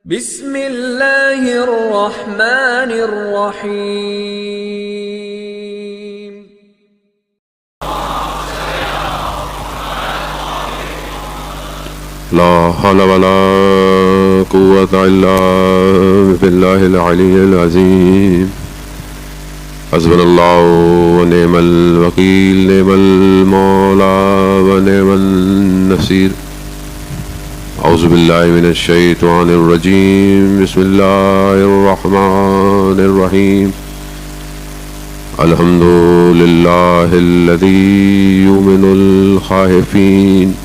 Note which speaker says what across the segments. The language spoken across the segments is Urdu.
Speaker 1: بسم اللہ الرحمن الرحیم۔
Speaker 2: لا حول ولا قوة إلا بالله العلي العظيم. حسبنا الله ونعم الوكيل، نعم المولى ونعم النصير. أعوذ بالله من الشيطان الرجيم. بسم الله الرحمن الرحيم. الحمد لله الذي يؤمن الخائفين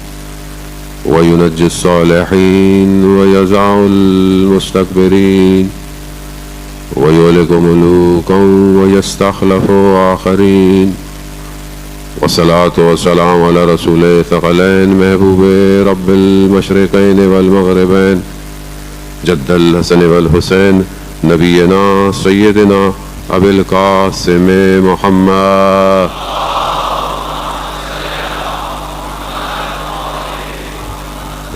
Speaker 2: وينجي الصالحين ويزع المستكبرين ويهلك ملوكا ويستخلف آخرين. والصلاة والسلام على رسول ثقلين محبوب رب المشرقين والمغربين جد الحسن والحسين نبينا سيدنا أبي القاسم محمد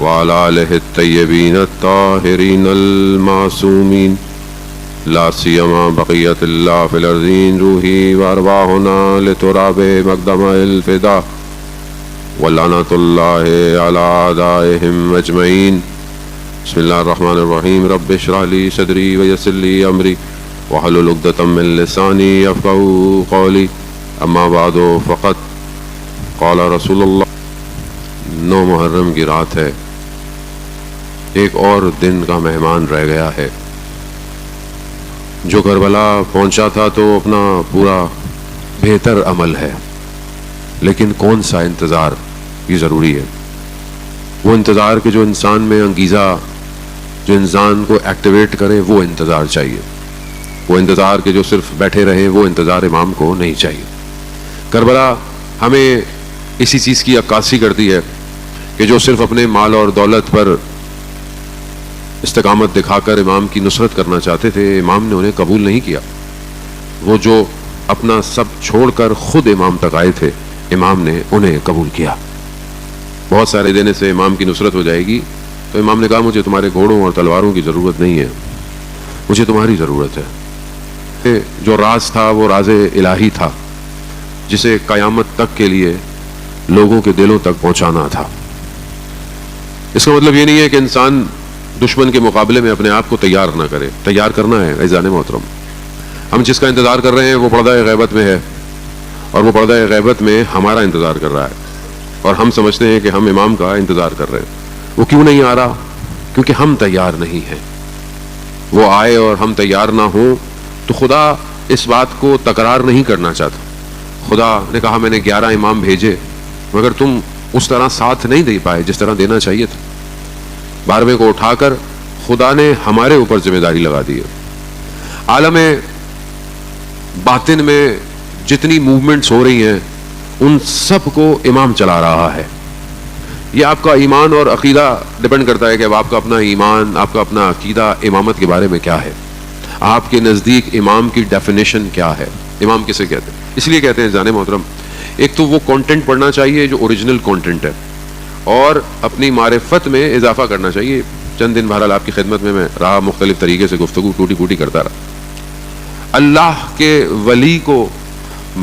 Speaker 2: وعلى آله الطيبين الطاهرين المعصومين، لا سيما بقية الله في الأرضين، روحي وأرواحنا لتراب مقدم الفداء، ولعنة الله على أعدائهم أجمعين. بسم الله الرحمن الرحيم. رب اشرح لي صدري ويسر لي أمري واحلل عقدة من لساني يفقهوا قولي. أما بعد فقد قال رسول الله. 9 محرم کی رات ہے، ایک اور دن کا مہمان رہ گیا ہے. جو کربلا پہنچا تھا تو اپنا پورا بہتر عمل ہے، لیکن کون سا انتظار یہ ضروری ہے. وہ انتظار کے جو انسان میں انگیزہ، جو انسان کو ایکٹیویٹ کرے، وہ انتظار چاہیے. وہ انتظار کے جو صرف بیٹھے رہیں، وہ انتظار امام کو نہیں چاہیے. کربلا ہمیں اسی چیز کی عکاسی کرتی ہے کہ جو صرف اپنے مال اور دولت پر استقامت دکھا کر امام کی نصرت کرنا چاہتے تھے، امام نے انہیں قبول نہیں کیا. وہ جو اپنا سب چھوڑ کر خود امام تک آئے تھے، امام نے انہیں قبول کیا. بہت سارے دینے سے امام کی نصرت ہو جائے گی، تو امام نے کہا مجھے تمہارے گھوڑوں اور تلواروں کی ضرورت نہیں ہے، مجھے تمہاری ضرورت ہے. جو راز تھا وہ راز الہی تھا، جسے قیامت تک کے لیے لوگوں کے دلوں تک پہنچانا تھا. اس کا مطلب یہ نہیں ہے کہ انسان دشمن کے مقابلے میں اپنے آپ کو تیار نہ کرے. تیار کرنا ہے عزیزان محترم. ہم جس کا انتظار کر رہے ہیں وہ پردہ غیبت میں ہے، اور وہ پردہ غیبت میں ہمارا انتظار کر رہا ہے، اور ہم سمجھتے ہیں کہ ہم امام کا انتظار کر رہے ہیں. وہ کیوں نہیں آ رہا؟ کیونکہ ہم تیار نہیں ہیں. وہ آئے اور ہم تیار نہ ہوں تو خدا اس بات کو تکرار نہیں کرنا چاہتا. خدا نے کہا میں نے 11 امام بھیجے، مگر تم اس طرح ساتھ نہیں دے پائے جس طرح دینا چاہیے تھا. 12ویں کو اٹھا کر خدا نے ہمارے اوپر ذمہ داری لگا دی ہے. عالم باطن میں جتنی موومنٹس ہو رہی ہیں ان سب کو امام چلا رہا ہے. یہ آپ کا ایمان اور عقیدہ ڈیپینڈ کرتا ہے کہ اب آپ کا اپنا ایمان، آپ کا اپنا عقیدہ امامت کے بارے میں کیا ہے. آپ کے نزدیک امام کی ڈیفینیشن کیا ہے؟ امام کسے کہتے ہیں؟ اس لیے کہتے ہیں جانے محترم، ایک تو وہ کانٹینٹ پڑھنا چاہیے جو اوریجنل کانٹینٹ ہے، اور اپنی معرفت میں اضافہ کرنا چاہیے. چند دن بہرحال آپ کی خدمت میں رہا، مختلف طریقے سے گفتگو ٹوٹی پوٹی کرتا رہا. اللہ کے ولی کو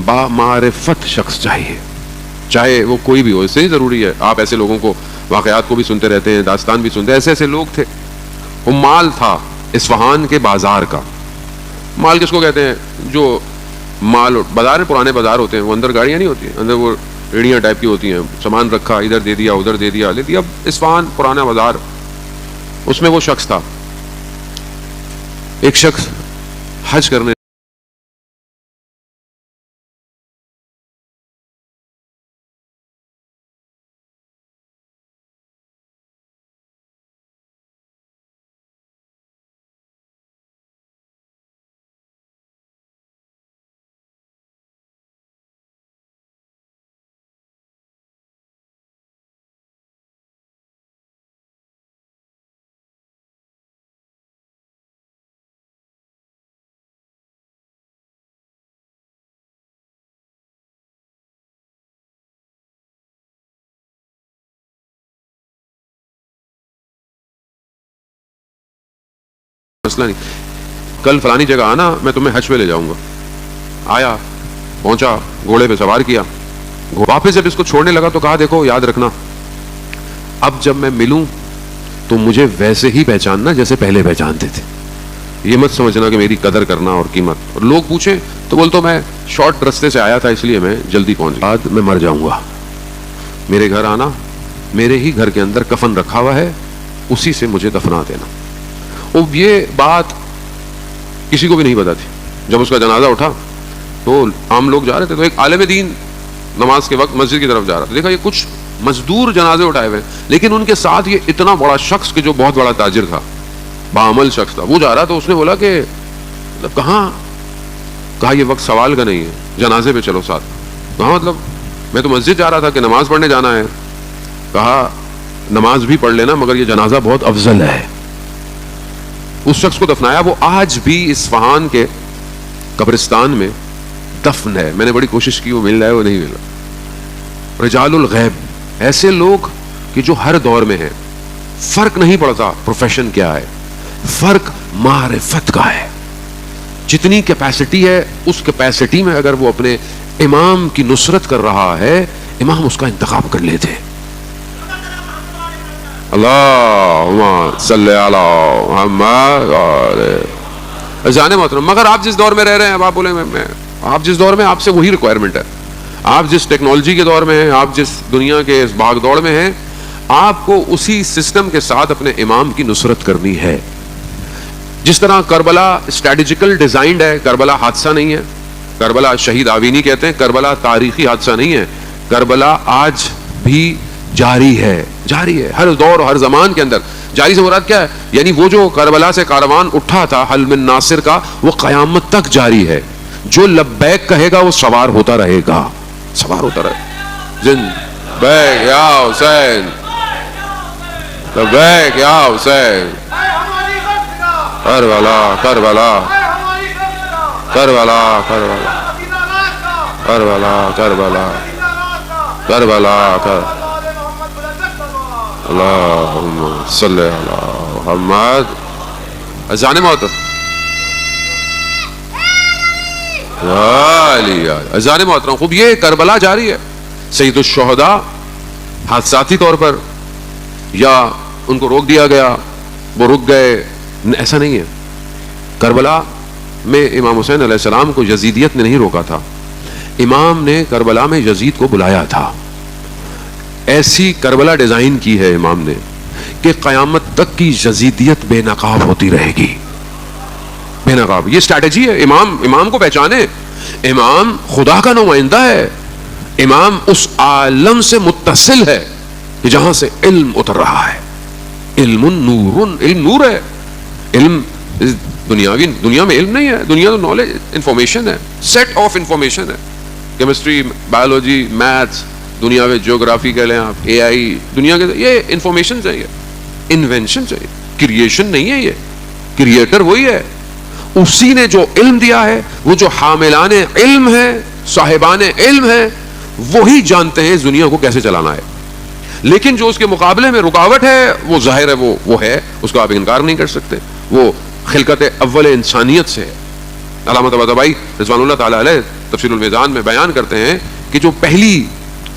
Speaker 2: با معرفت شخص چاہیے، چاہے وہ کوئی بھی ہو. اس سے ہی ضروری ہے آپ ایسے لوگوں کو، واقعات کو بھی سنتے رہتے ہیں، داستان بھی سنتے ہیں. ایسے ایسے لوگ تھے. وہ مال تھا اصفہان کے بازار کا. مال کس کو کہتے ہیں؟ جو مال بازار، پرانے بازار ہوتے ہیں، وہ اندر گاڑیاں نہیں ہوتی ہیں، اندر وہ ریڑیاں ٹائپ کی ہوتی ہیں، سامان رکھا، ادھر دے دیا ادھر دے دیا لے دیا. اب اصفہان پرانا بازار، اس میں وہ شخص تھا. ایک شخص حج کرنے مسئلہ نہیں, کل فلانی جگہ آنا, میں تمہیں حج پہ لے جاؤں گا. آیا, پہنچا, گھوڑے پہ سوار کیا, واپس جب اس کو چھوڑنے لگا تو کہا دیکھو یاد رکھنا, اب جب میں ملوں تو مجھے ویسے ہی پہچاننا جیسے پہلے پہچانتے تھے. یہ مت سمجھنا کہ میری قدر کرنا اور قیمت. اور لوگ پوچھیں تو بولتا میں شارٹ رستے سے آیا تھا اس لیے میں جلدی پہنچ گیا, بعد میں مر جاؤں گا, میرے گھر آنا, میرے ہی گھر کے اندر کفن رکھا ہوا ہے, اسی سے مجھے دفنا دینا. اب یہ بات کسی کو بھی نہیں پتا تھی. جب اس کا جنازہ اٹھا تو عام لوگ جا رہے تھے, تو ایک عالم دین نماز کے وقت مسجد کی طرف جا رہا تھا. دیکھا یہ کچھ مزدور جنازے اٹھائے ہوئے, لیکن ان کے ساتھ یہ اتنا بڑا شخص کہ جو بہت بڑا تاجر تھا, باعمل شخص تھا, وہ جا رہا. تو اس نے بولا کہ مطلب کہاں؟ کہا یہ وقت سوال کا نہیں ہے, جنازے پہ چلو ساتھ. کہاں مطلب؟ میں تو مسجد جا رہا تھا کہ نماز پڑھنے جانا ہے. کہا نماز بھی پڑھ لینا مگر یہ جنازہ بہت افضل ہے. اس شخص کو دفنایا. وہ آج بھی اصفہان کے قبرستان میں دفن ہے. میں نے بڑی کوشش کی, وہ مل رہا ہے, وہ نہیں ملا. رجال الغیب, ایسے لوگ کہ جو ہر دور میں ہیں. فرق نہیں پڑتا پروفیشن کیا ہے, فرق معرفت کا ہے. جتنی کیپیسٹی ہے اس کیپیسٹی میں اگر وہ اپنے امام کی نصرت کر رہا ہے, امام اس کا انتخاب کر لیتے. اللہم صلی علی محمد. جانے محترم, مگر آپ جس دور میں رہ رہے ہیں, اب آپ بولیں میں آپ جس دور میں, آپ سے وہی ریکوائرمنٹ ہے. آپ جس ٹیکنالوجی کے دور میں ہیں, آپ جس دنیا کے اس بھاگ دوڑ میں ہیں, آپ کو اسی سسٹم کے ساتھ اپنے امام کی نصرت کرنی ہے. جس طرح کربلا اسٹریٹجیکل ڈیزائنڈ ہے, کربلا حادثہ نہیں ہے. کربلا شہید آوینی کہتے ہیں کربلا تاریخی حادثہ نہیں ہے. کربلا آج بھی جاری ہے, جاری ہے ہر دور ہر زمان کے اندر. جاری سے مراد کیا ہے؟ یعنی وہ جو کربلا سے کاروان اٹھا تھا حل من ناصر کا, وہ قیامت تک جاری ہے. جو لبیک کہے گا وہ سوار ہوتا رہے گا, سوار ہوتا رہے. زند بیک یا حسین, لبیک یا حسین, کربلا کربلا کربلا کربلا کربلا کربلا کربلا کر. اللہم صلی علی محمد. اذان محترم, اذان محترم. خوب, یہ کربلا جاری ہے. سید الشہداء حادثاتی طور پر یا ان کو روک دیا گیا, وہ رک گئے, ایسا نہیں ہے. کربلا میں امام حسین علیہ السلام کو یزیدیت نے نہیں روکا تھا, امام نے کربلا میں یزید کو بلایا تھا. ایسی کربلا ڈیزائن کی ہے امام نے کہ قیامت تک کی یزیدیت بے نقاب ہوتی رہے گی, بے نقاب. یہ اسٹریٹجی ہے. امام کو پہچانے, امام خدا کا نمائندہ ہے, امام اس عالم سے متصل ہے کہ جہاں سے علم اتر رہا ہے. علم نور, علم نور ہے. علم دنیا میں علم نہیں ہے, دنیا تو نالج انفارمیشن ہے, سیٹ آف انفارمیشن ہے. کیمسٹری, بایولوجی, میتھس, دنیا میں جیوگرافی کہہ لیں آپ, اے آئی, دنیا کے یہ انفارمیشن چاہیے, انوینشن چاہیے, کریشن نہیں ہے. یہ کریٹر وہی ہے, اسی نے جو علم دیا ہے. وہ جو حاملان علم ہے, صاحبان علم ہے, وہی جانتے ہیں اس دنیا کو کیسے چلانا ہے. لیکن جو اس کے مقابلے میں رکاوٹ ہے وہ ظاہر ہے, وہ ہے, اس کا آپ انکار نہیں کر سکتے. وہ خلقت اول انسانیت سے ہے. علامہ طباطبائی رضوان اللہ تعالی علیہ تفسیر المیزان میں بیان کرتے ہیں کہ جو پہلی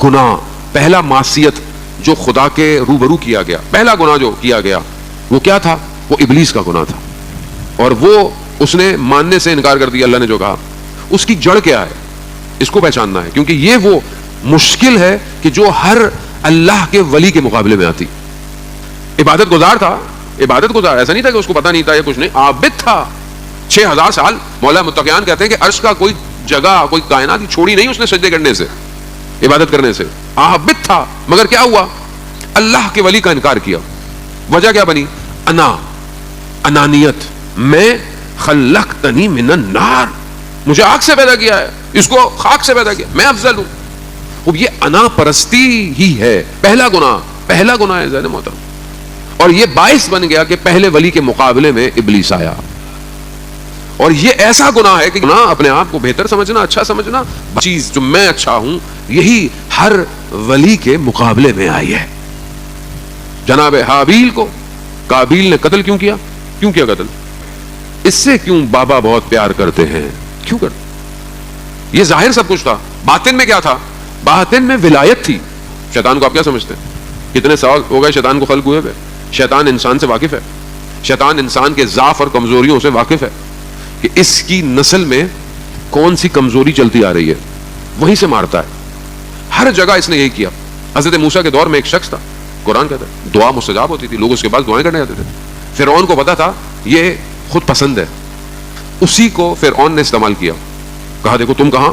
Speaker 2: گناہ, پہلا معصیت جو خدا کے روبرو کیا گیا, پہلا گناہ جو کیا گیا وہ کیا تھا؟ وہ ابلیس کا گناہ تھا. اور وہ اس نے ماننے سے انکار کر دیا اللہ نے جو کہا. اس کی جڑ کیا ہے, اس کو پہچاننا ہے, کیونکہ یہ وہ مشکل ہے کہ جو ہر اللہ کے ولی کے مقابلے میں آتی. عبادت گزار تھا, عبادت گزار, ایسا نہیں تھا کہ اس کو پتہ نہیں تھا یا کچھ نہیں, عابد تھا. 6000 سال مولا متقیان کہتے ہیں کہ عرش کا کوئی جگہ, کوئی کائنات چھوڑی نہیں اس نے سجدے کرنے سے, عبادت کرنے سے. عابد تھا, مگر کیا ہوا؟ اللہ کے ولی کا انکار کیا. وجہ کیا بنی؟ انانیت. میں خلقتنی من النار, مجھے آگ سے پیدا کیا ہے, اس کو خاک سے پیدا کیا, میں افضل ہوں. اب یہ انا پرستی ہی ہے پہلا گناہ, پہلا گناہ ہے ذہن محترم. اور یہ باعث بن گیا کہ پہلے ولی کے مقابلے میں ابلیس آیا. اور یہ ایسا گناہ ہے کہ گناہ اپنے آپ کو بہتر سمجھنا, اچھا سمجھنا, چیز جو میں اچھا ہوں, یہی ہر ولی کے مقابلے میں آئی ہے. جناب حابیل کو قابیل نے قتل کیوں کیا؟ کیوں کیا قتل؟ اس سے کیوں بابا بہت پیار کرتے ہیں؟ کیوں کرتے؟ یہ ظاہر سب کچھ تھا، باطن میں کیا تھا؟ باطن میں ولایت تھی. شیطان کو آپ کیا سمجھتے ہیں؟ کتنے سال ہو گئے شیطان کو خلق ہوئے ہوئے؟ شیطان انسان سے واقف ہے، شیطان انسان کے ضعف اور کمزوریوں سے واقف ہے کہ اس کی نسل میں کون سی کمزوری چلتی آ رہی ہے، وہیں سے مارتا ہے. ہر جگہ اس نے یہی کیا. حضرت موسیٰ کے دور میں ایک شخص تھا، قرآن کہتا ہے دعا مستجاب ہوتی تھی، لوگ اس کے پاس دعائیں کرنے آتے تھے. فرعون کو پتا تھا یہ خود پسند ہے، اسی کو فرعون نے استعمال کیا. کہا دیکھو تم کہاں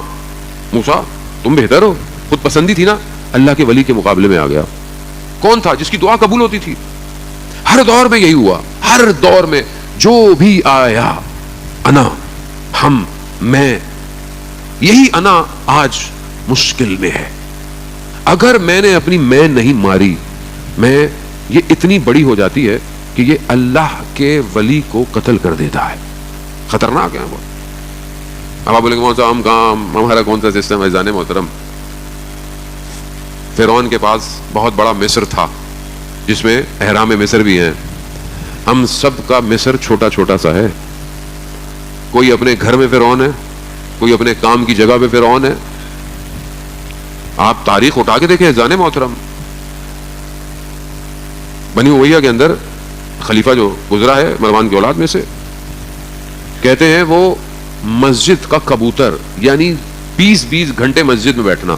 Speaker 2: موسیٰ، تم بہتر ہو، خود پسندی تھی نا، اللہ کے ولی کے مقابلے میں آ گیا. کون تھا؟ جس کی دعا قبول ہوتی تھی. ہر دور میں یہی ہوا، ہر دور میں جو بھی آیا انا، ہم، میں، یہی انا آج مشکل میں ہے. اگر میں نے اپنی میں نہیں ماری، میں یہ اتنی بڑی ہو جاتی ہے کہ یہ اللہ کے ولی کو قتل کر دیتا ہے. خطرناک ہے بہت. اب آپ بولیں گے کون سا ہم کہاں، ہمارا کون سا سسٹم ہے؟ جانے محترم، فرعون کے پاس بہت بڑا مصر تھا جس میں احرام مصر بھی ہیں. ہم سب کا مصر چھوٹا چھوٹا سا ہے. کوئی اپنے گھر میں فرعون ہے، کوئی اپنے کام کی جگہ پہ فرعون ہے. آپ تاریخ اٹھا کے دیکھیں جانے محترم. بنی امیہ کے اندر خلیفہ جو گزرا ہے مروان کی اولاد میں سے، کہتے ہیں وہ مسجد کا کبوتر، یعنی 20 گھنٹے مسجد میں بیٹھنا،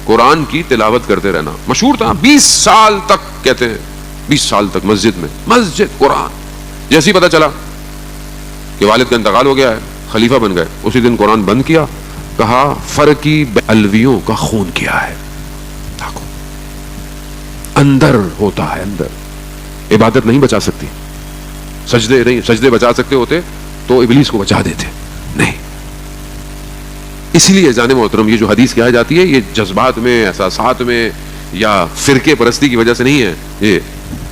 Speaker 2: قرآن کی تلاوت کرتے رہنا مشہور تھا. 20 سال تک، کہتے ہیں 20 سال تک مسجد میں، مسجد قرآن. جیسے ہی پتا چلا کہ والد کا انتقال ہو گیا ہے، خلیفہ بن گئے، اسی دن قرآن بند کیا. کہا فرقی الویوں کا خون کیا ہے. اندر ہوتا ہے، اندر. عبادت نہیں بچا سکتی، سجدے نہیں، سجدے بچا سکتے ہوتے تو ابلیس کو بچا دیتے، نہیں. اس لیے جانے محترم یہ جو حدیث کہی جاتی ہے، یہ جذبات میں، احساسات میں یا فرقے پرستی کی وجہ سے نہیں ہے. یہ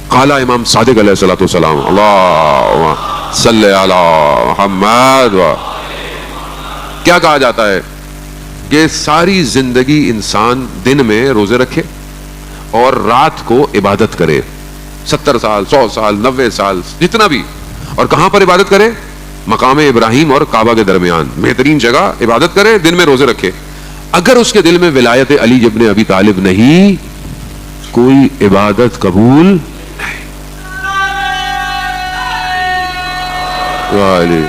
Speaker 2: قال امام صادق علیہ الصلوۃ والسلام، اللہم صلی علی محمد. کیا کہا جاتا ہے کہ ساری زندگی انسان دن میں روزے رکھے اور رات کو عبادت کرے، 70 سال 100 سال 90 سال جتنا بھی، اور کہاں پر عبادت کرے؟ مقام ابراہیم اور کعبہ کے درمیان بہترین جگہ عبادت کرے، دن میں روزے رکھے. اگر اس کے دل میں ولایت علی ابن ابی طالب نہیں، کوئی عبادت قبول نہیں.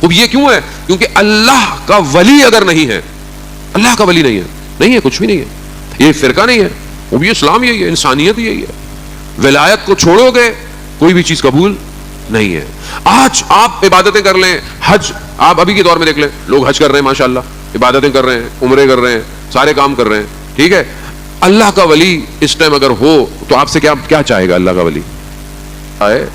Speaker 2: اب یہ کیوں ہے؟ کیونکہ اللہ کا ولی اگر نہیں ہے، اللہ کا ولی نہیں ہے، نہیں ہے، کچھ بھی نہیں ہے. یہ فرقہ نہیں ہے، وہ بھی اسلام یہی ہے، انسانیت یہی ہے. ولایت کو چھوڑو گے کوئی بھی چیز قبول نہیں ہے. آج آپ عبادتیں کر لیں، حج آپ ابھی کے دور میں دیکھ لیں، لوگ حج کر رہے ہیں ماشاءاللہ، عبادتیں کر رہے ہیں، عمرے کر رہے ہیں، سارے کام کر رہے ہیں، ٹھیک ہے. اللہ کا ولی اس ٹائم اگر ہو تو آپ سے کیا چاہے گا؟ اللہ کا ولی آئے،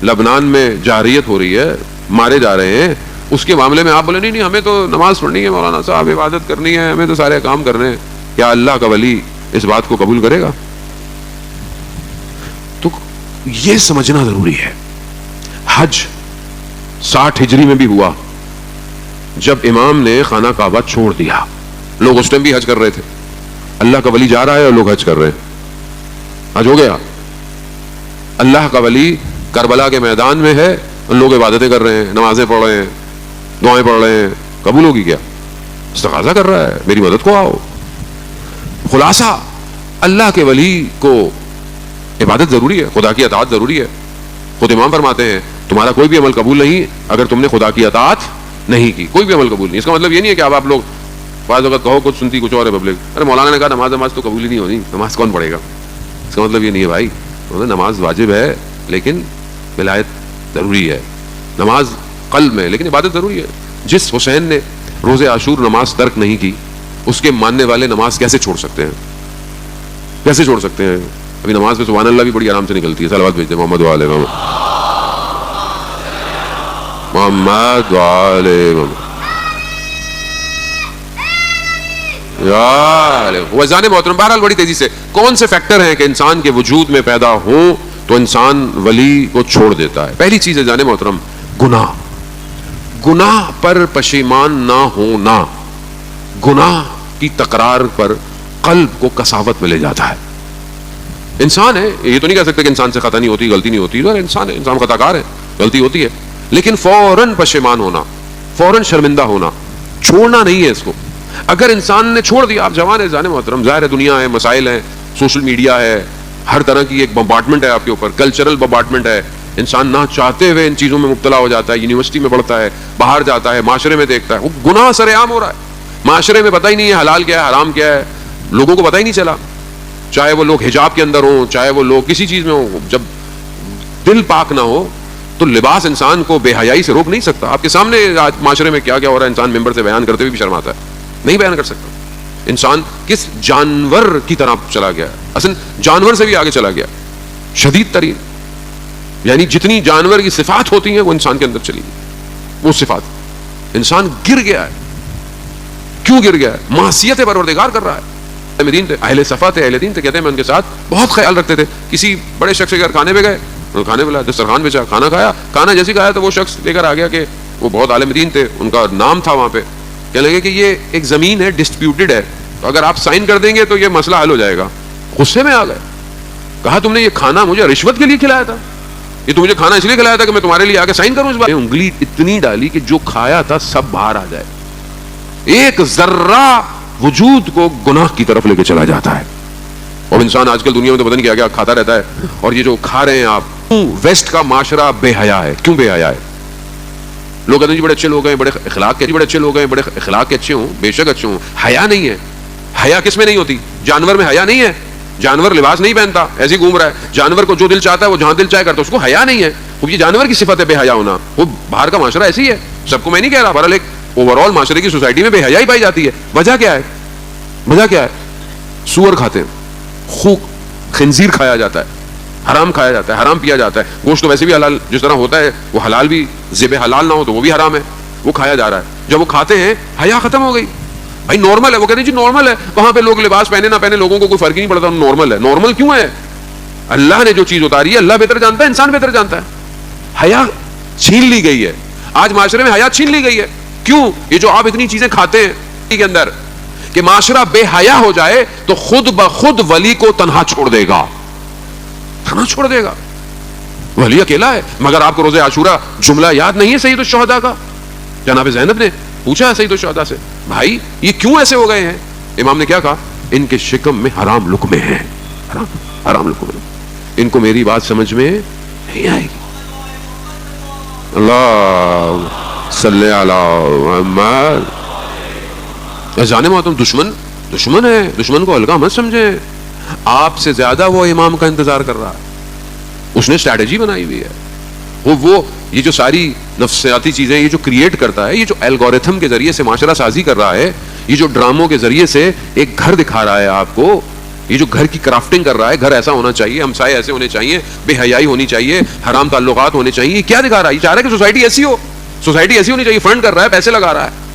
Speaker 2: لبنان میں جارحیت ہو رہی ہے، مارے جا رہے ہیں، اس کے معاملے میں آپ بولے نہیں ہمیں تو نماز پڑھنی ہے مولانا صاحب، عبادت کرنی ہے، ہمیں تو سارے کام کرنے ہیں. کیا اللہ کا ولی اس بات کو قبول کرے گا؟ تو یہ سمجھنا ضروری ہے. حج 60 ہجری میں بھی ہوا، جب امام نے خانہ کعبہ چھوڑ دیا. لوگ اس ٹائم بھی حج کر رہے تھے، اللہ کا ولی جا رہا ہے اور لوگ حج کر رہے ہیں. حج ہو گیا. اللہ کا ولی کربلا کے میدان میں ہے، لوگ عبادتیں کر رہے ہیں، نمازیں پڑھ رہے ہیں، دعائیں پڑھ رہے ہیں. قبول ہوگی کیا؟ استغاثہ کر رہا ہے، میری مدد کو آؤ. خلاصہ اللہ کے ولی کو عبادت ضروری ہے، خدا کی اطاعت ضروری ہے. خود امام فرماتے ہیں تمہارا کوئی بھی عمل قبول نہیں اگر تم نے خدا کی اطاعت نہیں کی. کوئی بھی عمل قبول نہیں. اس کا مطلب یہ نہیں ہے کہ اب آپ لوگ بعض وقت کہو کچھ سنتی کچھ اور ہے پبلک، ارے مولانا نے کہا نماز تو قبول ہی نہیں ہونی، نماز کون پڑھے گا. اس کا مطلب یہ نہیں ہے بھائی، نماز واجب ہے لیکن ولایت ضروری ہے. نماز قلب میں لیکن عبادت ضروری ہے. جس حسین نے روز عاشور نماز ترک نہیں کی، اس کے ماننے والے نماز کیسے چھوڑ سکتے ہیں؟ کیسے چھوڑ سکتے ہیں؟ ابھی نماز میں سبحان اللہ بھی بڑی آرام سے نکلتی ہے. صلوات بھیجتے محمد وعلى محمد وعلى وزان محترم. بہرحال بڑی تیزی سے کون سے فیکٹر ہیں کہ انسان کے وجود میں پیدا ہوں تو انسان ولی کو چھوڑ دیتا ہے؟ پہلی چیز ہے جانے محترم گناہ. گناہ پر پشیمان نہ ہونا، گناہ کی تکرار پر قلب کو کساوت میں لے جاتا ہے. انسان ہے, یہ تو نہیں کہہ سکتے کہ انسان سے خطا نہیں ہوتی, غلطی نہیں ہوتی, انسان ہے, انسان خطا کار ہے, غلطی ہوتی ہے, لیکن فوراً پشیمان ہونا, فوراً شرمندہ ہونا, چھوڑنا نہیں ہے اس کو. اگر انسان نے چھوڑ دیا, آپ جوان ہیں جان محترم, ظاہر ہے دنیا ہے, مسائل ہیں, سوشل میڈیا ہے, ہر طرح کی ایک بمبارڈمنٹ ہے آپ کے اوپر, کلچرل بمبارڈمنٹ ہے, انسان نہ چاہتے ہوئے ان چیزوں میں مبتلا ہو جاتا ہے, یونیورسٹی میں پڑھتا ہے, باہر جاتا ہے, معاشرے میں دیکھتا ہے, وہ گناہ سر عام ہو رہا ہے, معاشرے میں پتہ ہی نہیں ہے حلال کیا ہے حرام کیا ہے, لوگوں کو پتہ ہی نہیں چلا, چاہے وہ لوگ حجاب کے اندر ہوں, چاہے وہ لوگ کسی چیز میں ہوں. جب دل پاک نہ ہو تو لباس انسان کو بے حیائی سے روک نہیں سکتا. آپ کے سامنے آج معاشرے میں کیا کیا ہو رہا ہے, انسان ممبر سے بیان کرتے ہوئے بھی شرم آتا ہے, نہیں بیان کر سکتا. انسان کس جانور کی طرح چلا گیا ہے, اصل جانور سے بھی آگے چلا گیا, شدید ترین, یعنی جتنی جانور کی صفات ہوتی ہیں وہ انسان کے اندر چلی گئی, وہ صفات. انسان گر گیا ہے. کیوں گر گیا ہے؟ معصیت پروردگار کر رہا ہے. دین تھے, اہل صفا تھے, اہل دین تھے, کہتے ہیں میں ان کے ساتھ بہت خیال رکھتے تھے. کسی بڑے شخص کے گھر کھانے پہ گئے, کھانے پہ دسترخوان بچا, کھانا کھایا, کھانا جیسے کھایا تو وہ شخص لے کر آ گیا کہ وہ بہت عالم دین تھے, ان کا نام تھا وہاں پہ, کہنے لگے کہ یہ ایک زمین ہے, ڈسپیوٹڈ ہے, تو اگر آپ سائن کر دیں گے تو یہ مسئلہ حل ہو جائے گا. غصے میں آ گئے, کہا تم نے یہ کھانا مجھے رشوت کے لیے کھلایا تھا, یہ تو مجھے کھانا اس لیے کھلایا تھا کہ میں تمہارے لیے آ کے سائن کروں اس بات. انگلی اتنی ڈالی کہ جو کھایا تھا سب باہر آ جائے, ایک ذرہ وجود کو گناہ کی طرف لے کے چلا جاتا ہے. اور انسان آج کل دنیا میں تو پتہ نہیں کیا کیا کھاتا رہتا ہے. اور یہ جو کھا رہے ہیں آپ, ویسٹ کا معاشرہ بے حیا ہے. کیوں بے حیا ہے؟ لوگ کہتے ہیں جی بڑے اچھے لوگ ہیں, بڑے اخلاق کے, بڑے اچھے لوگ ہیں, بڑے اخلاق کے اچھے ہوں, بے شک اچھے ہوں, حیا نہیں ہے. حیا کس میں نہیں ہوتی؟ جانور میں حیا نہیں ہے. جانور لباس نہیں پہنتا, ایسے ہی گھوم رہا ہے. جانور کو جو دل چاہتا ہے وہ جہاں دل چاہے کرتا ہے, اس کو حیا نہیں ہے. وہ یہ جانور کی صفت ہے بے حیا ہونا. وہ باہر کا معاشرہ ایسی ہے, سب کو میں نہیں کہہ رہا, بہرحال ایک اوور آل معاشرے کی سوسائٹی میں بے حیائی پائی جاتی ہے. وجہ کیا ہے؟ وجہ کیا ہے؟ سور کھاتے ہیں, خوک خنزیر کھایا جاتا ہے, حرام کھایا جاتا ہے, حرام پیا جاتا ہے. گوشت تو ویسے بھی حلال جس طرح ہوتا ہے وہ حلال بھی, ذبح حلال نہ ہو تو وہ بھی حرام ہے, وہ کھایا جا رہا ہے. جب وہ کھاتے ہیں حیا ختم ہو گئی. بھائی نارمل ہے, وہ کہتے ہیں جی نارمل ہے, وہاں پہ لوگ لباس پہنے نہ پہنے لوگوں کو کوئی فرق ہی نہیں پڑتا, نارمل ہے. نارمل کیوں ہے؟ اللہ نے جو چیز اتاری ہے اللہ بہتر جانتا ہے, انسان بہتر جانتا ہے. حیا چھین لی گئی ہے آج معاشرے میں, حیا چھین لی گئی ہے. کیوں؟ یہ جو آپ اتنی چیزیں کھاتے ہیں کے اندر, کہ معاشرہ بے حیا ہو جائے تو خود بخود ولی کو تنہا چھوڑ دے گا, تنہا چھوڑ دے گا. ولی اکیلا ہے. مگر آپ کو روزہ عاشورہ جملہ یاد نہیں ہے سید الشہداء کا؟ جناب زینب نے پوچھا سید الشہداء سے, بھائی یہ کیوں ایسے ہو گئے ہیں؟ امام نے کیا کہا؟ ان کے شکم میں حرام لقمے ہیں, حرام لقمے, ان کو میری بات سمجھ میں نہیں آئے گی. اللہ صلی علی محمد. جانے محترم, دشمن ہے, دشمن کو ہلکا مت سمجھیں. آپ سے زیادہ وہ امام کا انتظار کر رہا ہے, اس نے اسٹریٹجی بنائی ہوئی ہے. وہ یہ جو ساری نفسیاتی چیزیں یہ جو کریٹ کرتا ہے, یہ جو الگوریتھم کے ذریعے سے معاشرہ سازی کر رہا ہے, یہ جو ڈراموں کے ذریعے سے ایک گھر دکھا رہا ہے آپ کو, یہ جو گھر کی کرافٹنگ کر رہا ہے, گھر ایسا ہونا چاہیے, ہمسائے ایسے ہونے چاہیے, بے حیائی ہونی چاہیے, حرام تعلقات ہونے چاہیے, یہ کیا دکھا رہا ہے؟ یہ چاہ رہا ہے کہ سوسائٹی ایسی ہو, سوسائٹی ایسی ہونی چاہیے. فنڈ کر رہا ہے, پیسے لگا رہا ہے,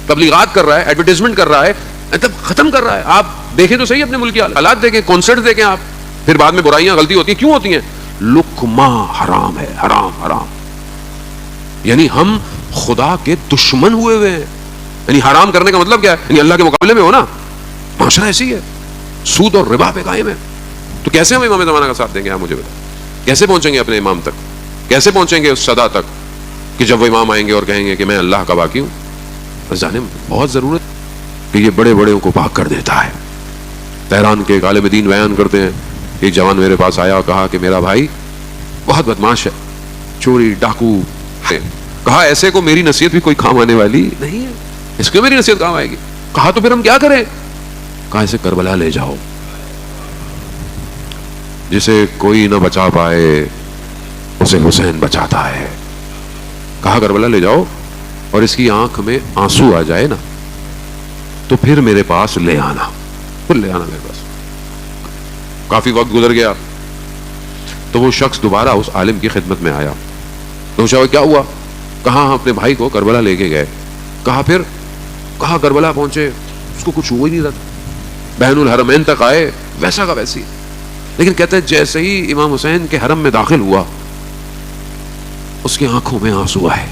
Speaker 2: تبلیغات کر رہا ہے, ایڈورٹیزمنٹ کر رہا ہے, مطلب ختم کر رہا ہے. آپ دیکھیں تو صحیح اپنے ملک کے حالات دیکھیں, کانسرٹ دیکھیں آپ, پھر بعد میں برائیاں غلطی ہوتی ہیں. کیوں ہوتی ہیں؟ لقمہ حرام ہے, حرام حرام. یعنی ہم خدا کے دشمن ہوئے ہیں. یعنی حرام کرنے کا مطلب کیا ہے؟ یعنی اللہ کے مقابلے میں ہو نا. معاشرہ ایسی ہے, سود اور ربا پہ قائم ہے. تو کیسے ہم امام زمانہ کا ساتھ دیں گے؟ آپ مجھے بتائیں, کیسے پہنچیں گے اپنے امام تک؟ کیسے پہنچیں گے اس صدا تک کہ جب وہ امام آئیں گے اور کہیں گے کہ میں اللہ کا باقی ہوں؟ بس جانے بہت ضرورت کہ یہ بڑے بڑے کو پاک کر دیتا ہے. تہران کے ایک عالم دین بیان کرتے ہیں, ایک جوان میرے پاس آیا اور کہا کہ میرا بھائی بہت بدماش ہے, چوری ڈاکو ہے. کہا ایسے کو میری نصیحت بھی کوئی کام آنے والی نہیں ہے, اس کو میری نصیحت کام آئے گی. کہا تو پھر ہم کیا کریں؟ کہا اسے کربلا لے جاؤ, جسے کوئی نہ بچا پائے اسے حسین بچاتا ہے. کہا کربلا لے جاؤ اور اس کی آنکھ میں آنسو آ جائے نا تو پھر میرے پاس لے آنا, پھر لے آنا میرے پاس. کافی وقت گزر گیا تو وہ شخص دوبارہ اس عالم کی خدمت میں آیا. پوچھا کیا ہوا؟ کہا ہم اپنے بھائی کو کربلا لے کے گئے. کہا پھر؟ کہا کربلا پہنچے, اس کو کچھ ہوا ہی نہیں رہا, بین الحرمین تک آئے ویسا کا ویسی. لیکن کہتے ہیں جیسے ہی امام حسین کے حرم میں داخل ہوا اس کی آنکھوں میں آنسو آئے,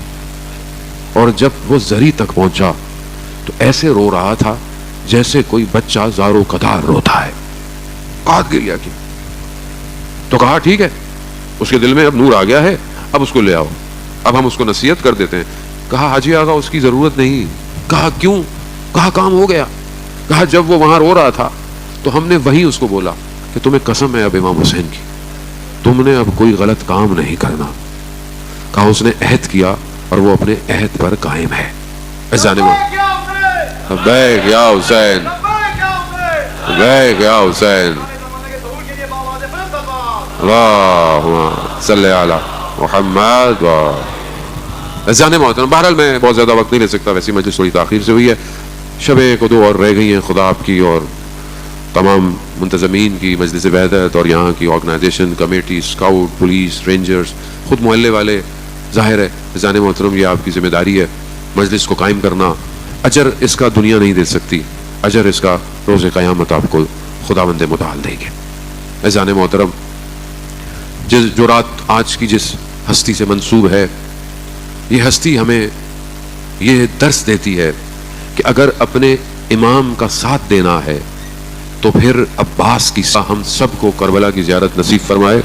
Speaker 2: اور جب وہ زری تک پہنچا تو ایسے رو رہا تھا جیسے کوئی بچہ زارو قدار روتا ہے. بات گریا کی تو کہا ٹھیک ہے، اس کے دل میں اب نور آ گیا ہے، اب اس کو لے آؤ، اب ہم اس کو نصیحت کر دیتے ہیں۔ کہا حاجی آقا اس کی ضرورت نہیں۔ کہا کیوں؟ کہا کام ہو گیا۔ کہا جب وہ وہاں رو رہا تھا تو ہم نے وہی اس کو بولا کہ تمہیں قسم ہے اب امام حسین کی، تم نے اب کوئی غلط کام نہیں کرنا۔ کہا اس نے عہد کیا اور وہ اپنے عہد پر قائم ہے۔ جانے لبیک یا حسین، لبیک یا حسین، اللہم صلی علی محمد جانے محترم۔ بہرحال میں بہت زیادہ وقت نہیں لے سکتا، ویسی مجلس تھوڑی تاخیر سے ہوئی ہے، شب ایک دو اور رہ گئی ہیں خدا آپ کی اور تمام منتظمین کی، مجلس وحدت اور یہاں کی organisation committee, scout, police, rangers, خود محلے والے۔ ظاہر ہے جان محترم یہ آپ کی ذمہ داری ہے مجلس کو قائم کرنا۔ اجر اس کا دنیا نہیں دے سکتی، اجر اس کا روز قیامت آپ کو خداوند متعال دے گے۔ جان محترم جو رات آج کی جس ہستی سے منسوب ہے، یہ ہستی ہمیں یہ درس دیتی ہے کہ اگر اپنے امام کا ساتھ دینا ہے تو پھر عباس کی ہم سب کو کربلا کی زیارت نصیب فرمائے۔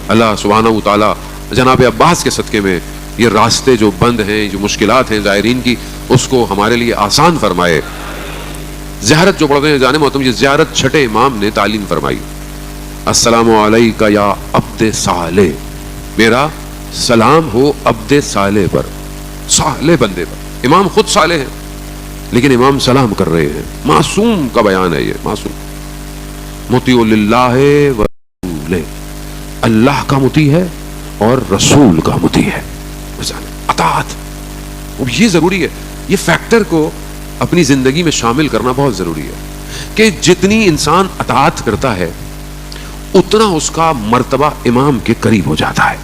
Speaker 2: اللہ سبحانہ و تعالی جناب عباس کے صدقے میں یہ راستے جو بند ہیں، جو مشکلات ہیں زائرین کی، اس کو ہمارے لیے آسان فرمائے۔ زیارت جو پڑھتے ہیں جانے محترم، یہ زیارت چھٹے امام نے تعلیم فرمائی۔ السلام علیکہ یا عبد صالح، میرا سلام ہو عبد صالح پر، صالح بندے پر۔ امام خود صالح ہیں لیکن امام سلام کر رہے ہیں، معصوم کا بیان ہے یہ، معصوم۔ مطیع للہ و رسولہ، اللہ کا مطیع ہے اور رسول کا مطیع ہے، اطاعت۔ یہ ضروری ہے، یہ فیکٹر کو اپنی زندگی میں شامل کرنا بہت ضروری ہے کہ جتنی انسان اطاعت کرتا ہے اتنا اس کا مرتبہ امام کے قریب ہو جاتا ہے،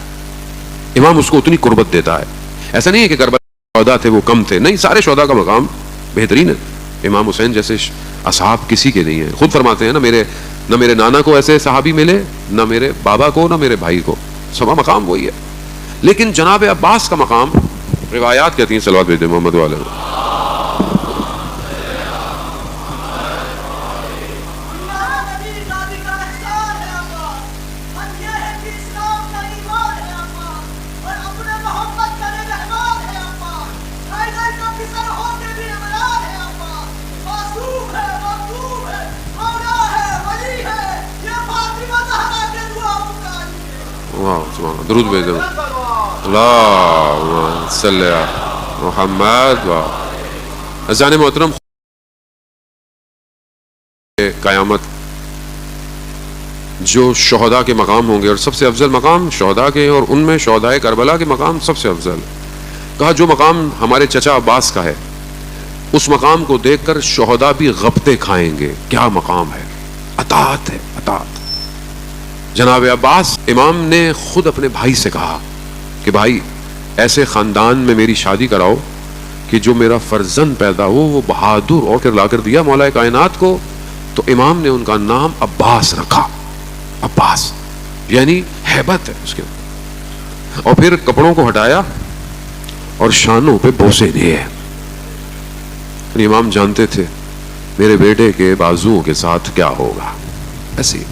Speaker 2: امام اس کو اتنی قربت دیتا ہے۔ ایسا نہیں ہے کہ کربلا شہداء تھے وہ کم تھے، نہیں، سارے شہداء کا مقام بہترین ہے۔ امام حسین جیسے اصحاب کسی کے نہیں ہیں، خود فرماتے ہیں نہ میرے نانا کو ایسے صحابی ملے، نہ میرے بابا کو، نہ میرے بھائی کو، سب مقام وہی ہے۔ لیکن جناب عباس کا مقام، روایات کہتی ہیں، صلوات بھیج دیں محمد والے۔ درود بھیج دیں، اللہم صلی علی محمد جان محترم۔ قیامت جو شہداء کے مقام ہوں گے، اور سب سے افضل مقام شہداء کے، اور ان میں شہداء کربلا کے مقام سب سے افضل۔ کہا جو مقام ہمارے چچا عباس کا ہے اس مقام کو دیکھ کر شہداء بھی غبطے کھائیں گے۔ کیا مقام ہے، اطاعت ہے، اطاعت۔ جناب عباس امام نے خود اپنے بھائی سے کہا کہ بھائی ایسے خاندان میں میری شادی کراؤ کہ جو میرا فرزند پیدا ہو وہ بہادر اور لا کر دیا مولا کائنات کو۔ تو امام نے ان کا نام عباس رکھا، عباس یعنی ہیبت ہے اس کے، اور پھر کپڑوں کو ہٹایا اور شانوں پہ بوسے دیے۔ امام جانتے تھے میرے بیٹے کے بازوؤں کے ساتھ کیا ہوگا، ایسے ہی۔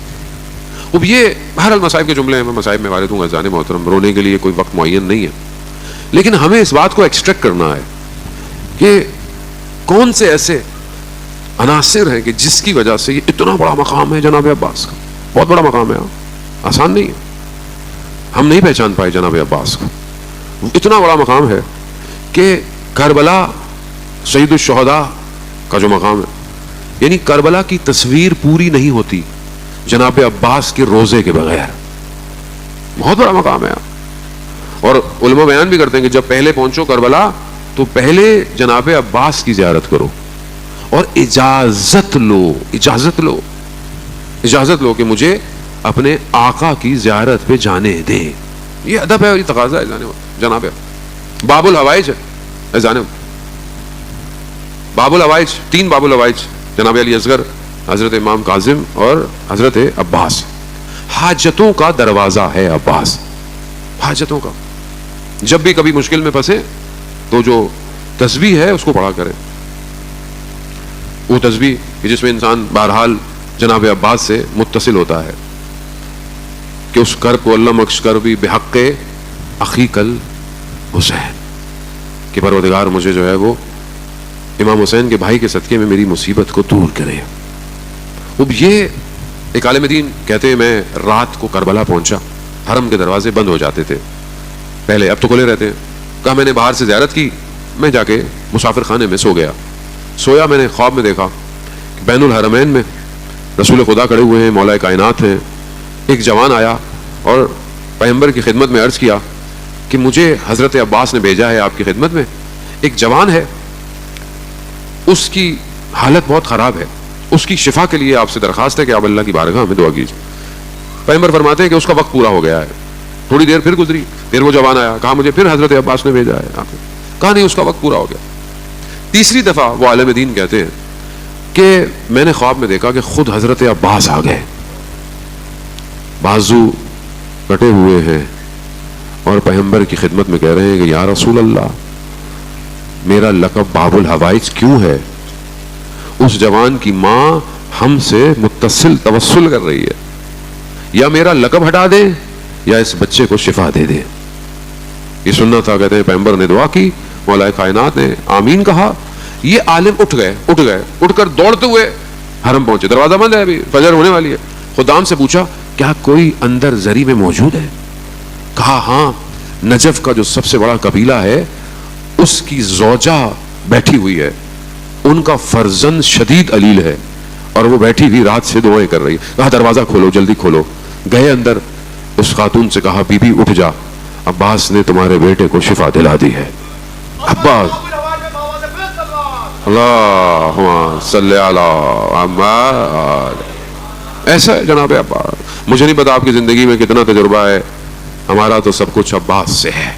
Speaker 2: اب یہ بہرحال مصائب کے جملے ہیں، میں مصائب میں وارد ہوں گا جان محترم، رونے کے لیے کوئی وقت معین نہیں ہے، لیکن ہمیں اس بات کو ایکسٹریکٹ کرنا ہے کہ کون سے ایسے عناصر ہیں کہ جس کی وجہ سے یہ اتنا بڑا مقام ہے جناب عباس کا، بہت بڑا مقام ہے، آسان نہیں ہے، ہم نہیں پہچان پائے جناب عباس کو۔ اتنا بڑا مقام ہے کہ کربلا سید الشہداء کا جو مقام ہے، یعنی کربلا کی تصویر پوری نہیں ہوتی جناب عباس کے روزے کے بغیر، بہت بڑا مقام ہے۔ اور علماء بیان بھی کرتے ہیں کہ جب پہلے پہنچو کربلا تو پہلے جناب عباس کی زیارت کرو اور اجازت لو، اجازت لو، اجازت لو کہ مجھے اپنے آقا کی زیارت پہ جانے دیں۔ یہ ادب ہے اور یہ تقاضا ہے جناب۔ باب الحوائج ہے جانب، باب الحوائج، 3 باب الحوائج، جناب علی اصغر، حضرت امام کاظم اور حضرت عباس۔ حاجتوں کا دروازہ ہے عباس، حاجتوں کا۔ جب بھی کبھی مشکل میں پھنسے تو جو تسبیح ہے اس کو پڑھا کریں، وہ تسبیح جس میں انسان بہرحال جناب عباس سے متصل ہوتا ہے۔ کہ اس کرب کو اللہ مکش کر بھی بحق اخیک الحسین کہ پروردگار مجھے جو ہے وہ امام حسین کے بھائی کے صدقے میں میری مصیبت کو دور کرے. اب یہ ایک عالم دین کہتے ہیں میں رات کو کربلا پہنچا, حرم کے دروازے بند ہو جاتے تھے پہلے, اب تو کھلے رہتے ہیں. کہا میں نے باہر سے زیارت کی, میں جا کے مسافر خانے میں سو گیا. سویا میں نے خواب میں دیکھا کہ بین الحرمین میں رسول خدا کھڑے ہوئے ہیں, مولا کائنات ہیں. ایک جوان آیا اور پیغمبر کی خدمت میں عرض کیا کہ مجھے حضرت عباس نے بھیجا ہے آپ کی خدمت میں. ایک جوان ہے, اس کی حالت بہت خراب ہے, اس کی شفا کے لیے آپ سے درخواست ہے کہ آپ اللہ کی بارگاہ میں دعا کیجیے. پیغمبر فرماتے ہیں کہ اس کا وقت پورا ہو گیا ہے. تھوڑی دیر پھر گزری, پھر وہ جوان آیا, کہا مجھے پھر حضرت عباس نے بھیجا ہے آپ نے. کہا نہیں, اس کا وقت پورا ہو گیا. تیسری دفعہ وہ عالم دین کہتے ہیں کہ میں نے خواب میں دیکھا کہ خود حضرت عباس آ گئے, بازو کٹے ہوئے ہیں اور پیغمبر کی خدمت میں کہہ رہے ہیں کہ یا رسول اللہ میرا لقب باب الحوائج کیوں ہے؟ اس جوان کی ماں ہم سے متصل توسل کر رہی ہے, یا میرا لقب ہٹا دیں یا اس بچے کو شفا دے دیں. یہ سننا تھا. کہتے ہیں پیغمبر نے دعا کی, مولا کائنات نے آمین کہا. یہ عالم اٹھ گئے, اٹھ کر دوڑتے ہوئے حرم پہنچے. دروازہ بند ہے, ابھی فجر ہونے والی ہے. خدام سے پوچھا کیا کوئی اندر زری میں موجود ہے؟ کہا ہاں, نجف کا جو سب سے بڑا قبیلہ ہے اس کی زوجہ بیٹھی ہوئی ہے, ان کا فرزند شدید علیل ہے اور وہ بیٹھی ہوئی رات سے دعائیں کر رہی ہے. کہا دروازہ کھولو, جلدی کھولو. گئے اندر, اس خاتون سے کہا بی بی اٹھ جا, عباس نے تمہارے بیٹے کو شفا دلا دی ہے. عباس اللہم صلی علی محمد. ایسا ہے جناب عباس. مجھے نہیں پتا آپ کی زندگی میں کتنا تجربہ ہے, ہمارا تو سب کچھ عباس سے ہے.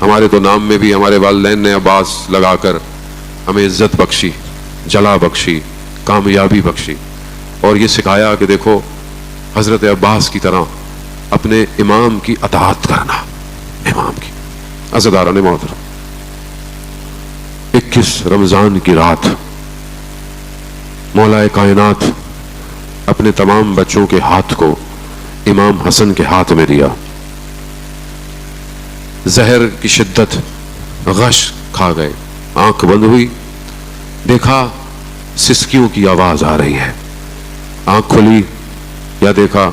Speaker 2: ہمارے تو نام میں بھی ہمارے والدین نے عباس لگا کر ہمیں عزت بخشی, جلا بخشی, کامیابی بخشی, اور یہ سکھایا کہ دیکھو حضرت عباس کی طرح اپنے امام کی اطاعت کرنا. امام کی عزیزان محترم, 21 رمضان کی رات مولا کائنات اپنے تمام بچوں کے ہاتھ کو امام حسن کے ہاتھ میں دیا. زہر کی شدت, غش کھا گئے. آنکھ بند ہوئی, دیکھا سسکیوں کی آواز آ رہی ہے. آنکھ کھلی یا دیکھا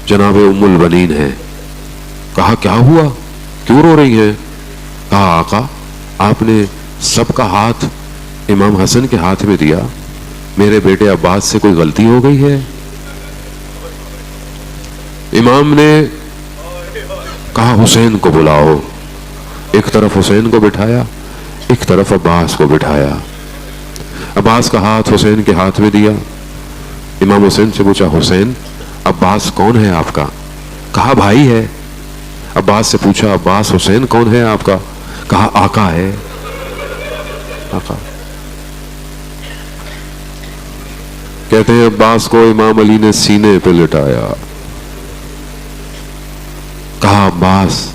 Speaker 2: جناب ام البنین ہے. کہا کیا ہوا, کیوں رو رہی ہیں؟ کہا آقا آپ نے سب کا ہاتھ امام حسن کے ہاتھ میں دیا, میرے بیٹے عباس سے کوئی غلطی ہو گئی ہے؟ امام نے کہا حسین کو بلاؤ. ایک طرف حسین کو بٹھایا, ایک طرف عباس کو بٹھایا. عباس کا ہاتھ حسین کے ہاتھ میں دیا. امام حسین سے پوچھا حسین عباس کون ہے آپ کا؟ کہا بھائی ہے. عباس سے پوچھا عباس حسین کون ہے آپ کا؟ کہا آقا ہے. آقا. کہتے ہیں عباس کو امام علی نے سینے پہ لٹایا. کہا عباس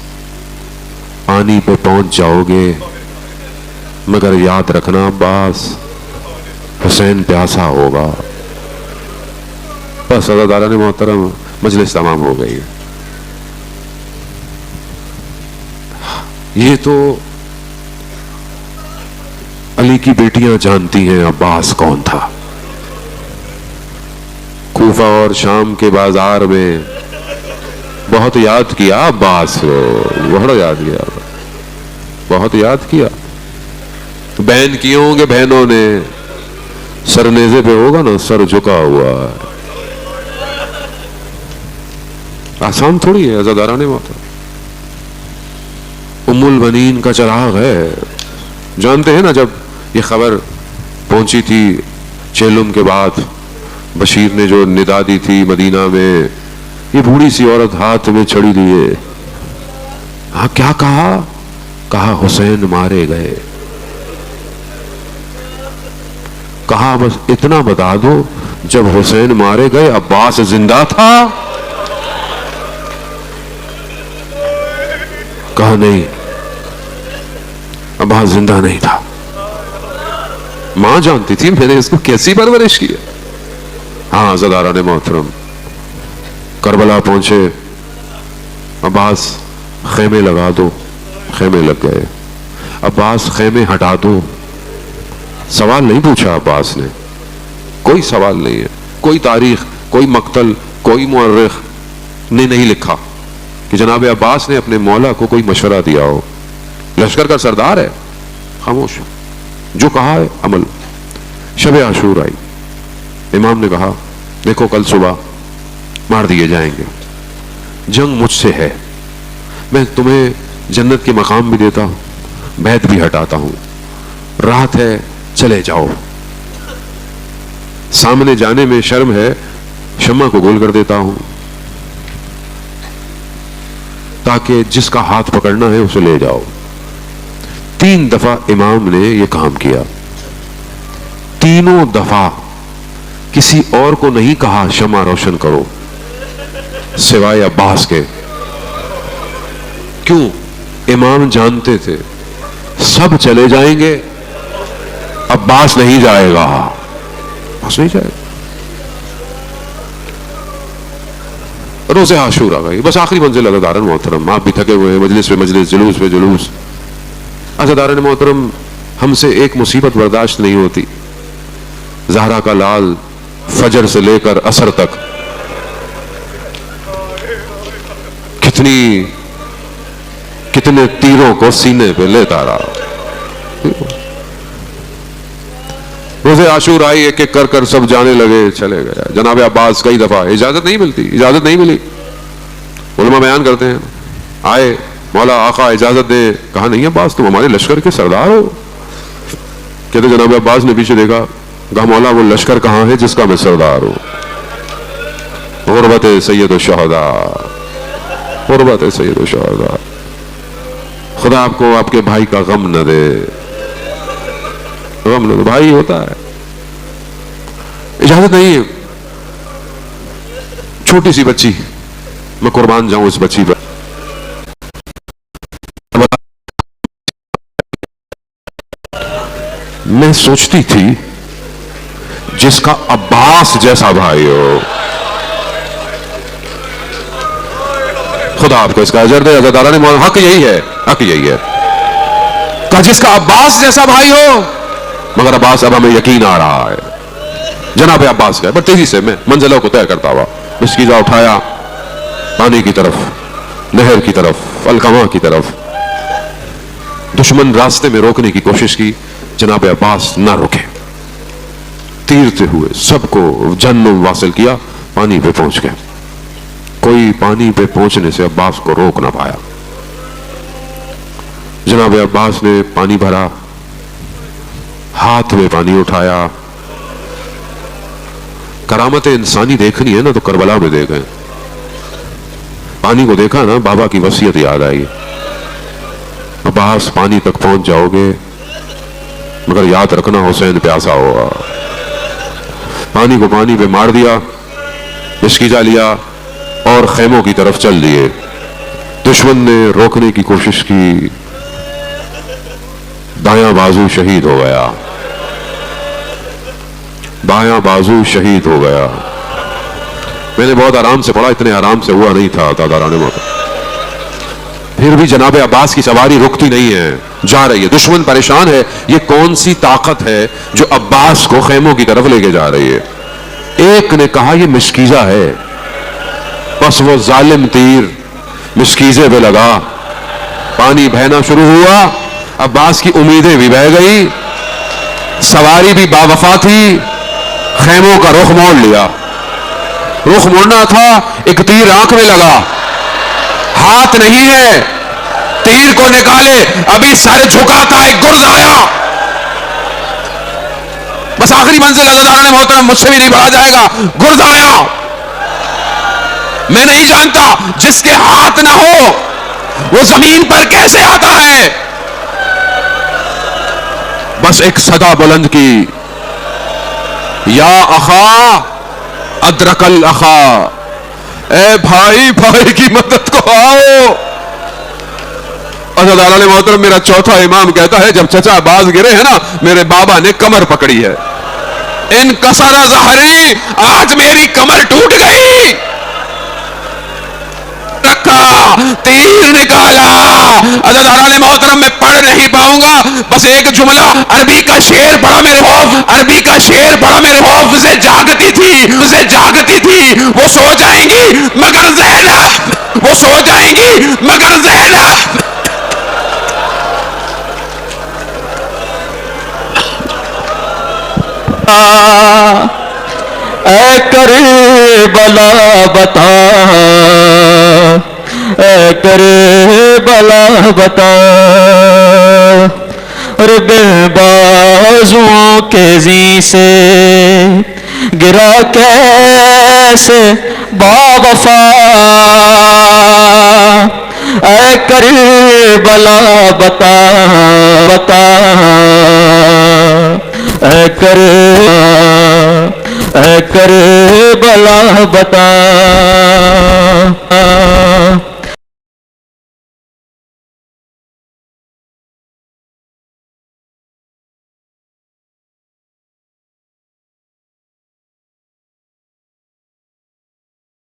Speaker 2: پانی پہ پہنچ جاؤ گے, مگر یاد رکھنا عباس حسین پیاسا ہوگا. بس عزیزان محترم, مجلس تمام ہو گئی. یہ تو علی کی بیٹیاں جانتی ہیں عباس کون تھا. کوفہ اور شام کے بازار میں بہت یاد کیا عباس کو, بہت یاد کیا, بہت یاد کیا. بہن کیے ہوں گے بہنوں نے, سر نیزے پہ ہوگا نا, سر جھکا ہوا ہے. آسان تھوڑی ہے عزیزان محترم. ام البنین کا چراغ ہے. جانتے ہیں نا جب یہ خبر پہنچی تھی چیلم کے بعد, بشیر نے جو ندا دی تھی مدینہ میں, یہ بوڑھی سی عورت ہاتھ میں چھڑی لیے, ہاں کیا کہا؟ کہا حسین مارے گئے. کہا بس اتنا بتا دو, جب حسین مارے گئے عباس زندہ تھا؟ کہا نہیں, عباس زندہ نہیں تھا. ماں جانتی تھی میں نے اس کو کیسی پرورش کی ہے. ہاں عزیزان محترم, کربلا پہنچے، عباس خیمے لگا دو، خیمے لگ گئے. عباس خیمے ہٹا دو. سوال نہیں پوچھا عباس نے، کوئی سوال نہیں ہے. کوئی تاریخ، کوئی مقتل، کوئی مورخ نے نہیں لکھا کہ جناب عباس نے اپنے مولا کو کوئی مشورہ دیا ہو. لشکر کا سردار ہے، خاموش، جو کہا ہے عمل. شب عاشور آئی، امام نے کہا دیکھو کل صبح مار دیے جائیں گے، جنگ مجھ سے ہے، میں تمہیں جنت کے مقام بھی دیتا ہوں، بیعت بھی ہٹاتا ہوں، رات ہے چلے جاؤ. سامنے جانے میں شرم ہے، شمع کو گول کر دیتا ہوں تاکہ جس کا ہاتھ پکڑنا ہے اسے لے جاؤ. 3 دفعہ امام نے یہ کام کیا. تینوں دفعہ کسی اور کو نہیں کہا شمع روشن کرو سوائے عباس کے. کیوں؟ امام جانتے تھے سب چلے جائیں گے، عباس نہیں جائے گا، بس نہیں جائے گا. روز عاشور آ گئی، بس آخری منزل عزاداران محترم. آپ بھی تھکے ہوئے ہیں، مجلس پہ مجلس، جلوس پہ جلوس. عزاداران محترم، ہم سے ایک مصیبت برداشت نہیں ہوتی. زہرا کا لال فجر سے لے کر عصر تک کتنے تیروں کو سینے پہ لیتا رہا. روزے عاشور آئی، ایک ایک کر کر سب جانے لگے، چلے گئے. جناب عباس کئی دفعہ اجازت نہیں ملتی، اجازت نہیں ملی. علماء بیان کرتے ہیں آئے، مولا آقا اجازت دے. کہا نہیں عباس تم ہمارے لشکر کے سردار ہو. کہتے جناب عباس نے پیچھے دیکھا، کہا مولا وہ لشکر کہاں ہے جس کا میں سردار ہوں؟ غربت سید الشہداء، غربت سید الشہداء. خدا آپ کو آپ کے بھائی کا غم نہ دے، غم نہ دے. بھائی ہوتا ہے، اجازت نہیں ہے. چھوٹی سی بچی، میں قربان جاؤں اس بچی پر. میں سوچتی تھی جس کا عباس جیسا بھائی ہو، خدا آپ کو اس کا اجر دے. عزاداران نے حق یہی ہے، حق یہی ہے کہ جس کا عباس جیسا بھائی ہو. مگر عباس اب ہمیں یقین آ رہا ہے جناب عباس کا. بس تیزی سے میں منزلوں کو طے کرتا ہوا مسکیزہ اٹھایا، پانی کی طرف، نہر کی طرف، القمہ کی طرف. دشمن راستے میں روکنے کی کوشش کی، جناب عباس نہ روکے. تیرتے ہوئے سب کو جہنم واصل کیا، پانی پہ پہنچ گئے. کوئی پانی پہ پہنچنے سے عباس کو روک نہ پایا. جناب عباس نے پانی بھرا، ہاتھ میں پانی اٹھایا. کرامت انسانی دیکھنی ہے نا تو کربلا میں دیکھیں. پانی کو دیکھا نا، بابا کی وصیت یاد آئی. عباس پانی تک پہنچ جاؤ گے مگر یاد رکھنا حسین پیاسا ہوگا. پانی کو پانی پہ مار دیا، مسکیزہ لیا اور خیموں کی طرف چل دیے. دشمن نے روکنے کی کوشش کی، دایاں بازو شہید ہو گیا، بایاں بازو شہید ہو گیا. میں نے بہت آرام سے پڑھا، اتنے آرام سے ہوا نہیں تھا عزاداران محترم. پھر بھی جناب عباس کی سواری رکتی نہیں ہے، جا رہی ہے. دشمن پریشان ہے، یہ کون سی طاقت ہے جو عباس کو خیموں کی طرف لے کے جا رہی ہے. ایک نے کہا یہ مسکیزہ ہے. بس وہ ظالم تیر مسکیزے پہ لگا، پانی بہنا شروع ہوا. عباس کی امیدیں بھی بہہ گئی، سواری بھی باوفا تھی. خیموں کا رخ موڑ لیا. رخ موڑنا تھا، ایک تیر آنکھ میں لگا. ہاتھ نہیں ہے، تیر کو نکالے، ابھی سر جھکاتا ہے، گرز آیا. بس آخری منزل عزاداران محترم، مجھ سے بھی نہیں بڑھا جائے گا. گرز آیا. میں نہیں جانتا جس کے ہاتھ نہ ہو وہ زمین پر کیسے آتا ہے. بس ایک صدا بلند کی، یا اخا ادرک الاخا، اے بھائی، بھائی کی مدد کو آؤ. عزاداران محترم، میرا چوتھا امام کہتا ہے جب چچا باز گرے ہیں نا، میرے بابا نے کمر پکڑی ہے. انکسر ظہری، آج میری کمر ٹوٹ گئی. تھا، تیر نکالا. عزیزان محترم میں پڑھ نہیں پاؤں گا، بس ایک جملہ. عربی کا شعر پڑھا میرے خوف، عربی کا شعر پڑھا میرے خوف سے جاگتی تھی، اسے جاگتی تھی. وہ سو جائیں گی مگر زینب، وہ سو جائیں گی مگر زینب.
Speaker 3: اے کربلا بتا، اے کربلا بتا، اور بے بازوں کے زی سے گرا کیسے باوفا. اے کربلا بتا بتا، اے کربلا بتا.